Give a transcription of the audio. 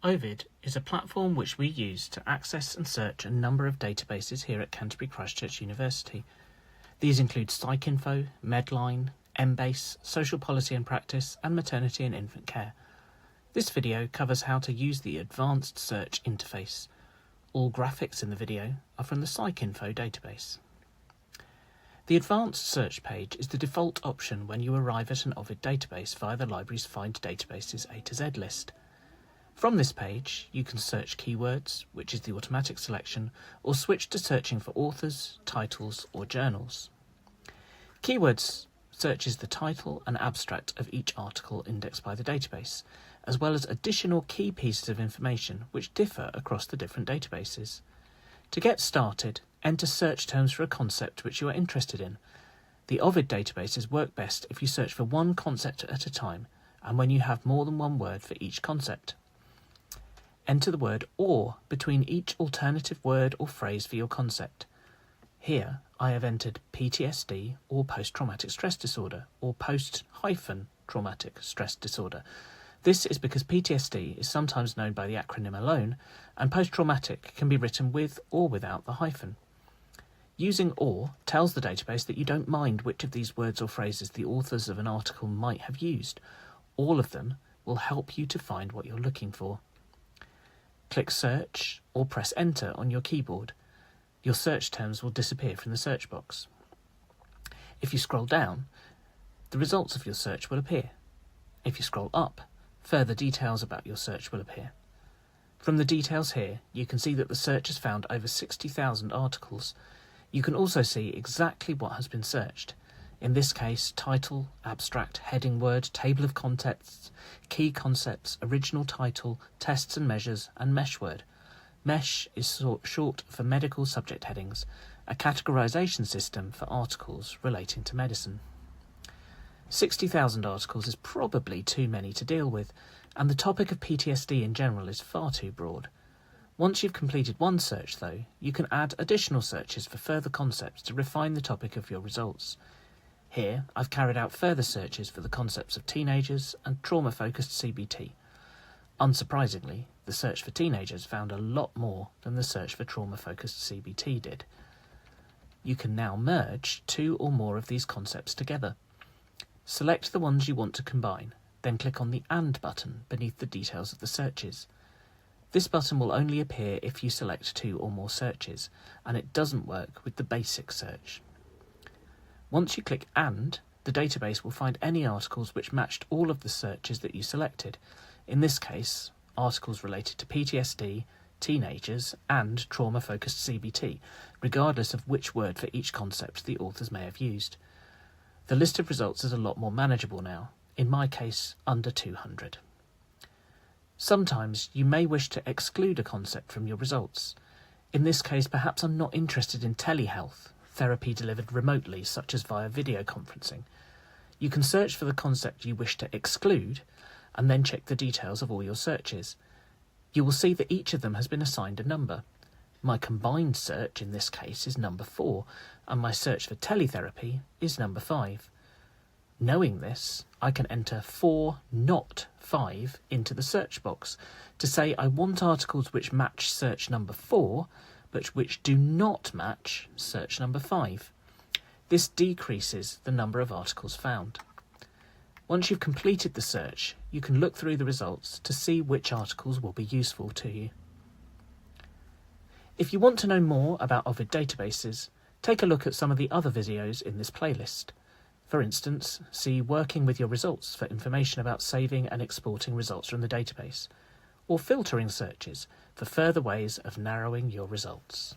OVID is a platform which we use to access and search a number of databases here at Canterbury Christ Church University. These include PsycInfo, Medline, Embase, Social Policy and Practice, and Maternity and Infant Care. This video covers how to use the Advanced Search interface. All graphics in the video are from the PsycInfo database. The Advanced Search page is the default option when you arrive at an OVID database via the library's Find Databases A to Z list. From this page, you can search keywords, which is the automatic selection, or switch to searching for authors, titles, or journals. Keywords searches the title and abstract of each article indexed by the database, as well as additional key pieces of information which differ across the different databases. To get started, enter search terms for a concept which you are interested in. The OVID databases work best if you search for one concept at a time, and when you have more than one word for each concept. Enter the word "or" between each alternative word or phrase for your concept. Here, I have entered PTSD or post-traumatic stress disorder or post-traumatic stress disorder. This is because PTSD is sometimes known by the acronym alone, and post-traumatic can be written with or without the hyphen. Using "or" tells the database that you don't mind which of these words or phrases the authors of an article might have used. All of them will help you to find what you're looking for. Click Search or press Enter on your keyboard. Your search terms will disappear from the search box. If you scroll down, the results of your search will appear. If you scroll up, further details about your search will appear. From the details here, you can see that the search has found over 60,000 articles. You can also see exactly what has been searched. In this case, title, abstract, heading word, table of contents, key concepts, original title, tests and measures, and mesh word. Mesh is short for medical subject headings, a categorization system for articles relating to medicine. 60,000 articles is probably too many to deal with, and the topic of PTSD in general is far too broad. Once you've completed one search, though, you can add additional searches for further concepts to refine the topic of your results. Here, I've carried out further searches for the concepts of teenagers and trauma-focused CBT. Unsurprisingly, the search for teenagers found a lot more than the search for trauma-focused CBT did. You can now merge two or more of these concepts together. Select the ones you want to combine, then click on the AND button beneath the details of the searches. This button will only appear if you select two or more searches, and it doesn't work with the basic search. Once you click AND, the database will find any articles which matched all of the searches that you selected. In this case, articles related to PTSD, teenagers, and trauma-focused CBT, regardless of which word for each concept the authors may have used. The list of results is a lot more manageable now, in my case, under 200. Sometimes you may wish to exclude a concept from your results. In this case, perhaps I'm not interested in telehealth, therapy delivered remotely, such as via video conferencing. You can search for the concept you wish to exclude, and then check the details of all your searches. You will see that each of them has been assigned a number. My combined search in this case is number 4, and my search for teletherapy is number 5. Knowing this, I can enter 4, not 5, into the search box to say I want articles which match search number 4, but which do not match search number 5. This decreases the number of articles found. Once you've completed the search, you can look through the results to see which articles will be useful to you. If you want to know more about OVID databases, take a look at some of the other videos in this playlist. For instance, see Working with Your Results for information about saving and exporting results from the database, or Filtering Searches for further ways of narrowing your results.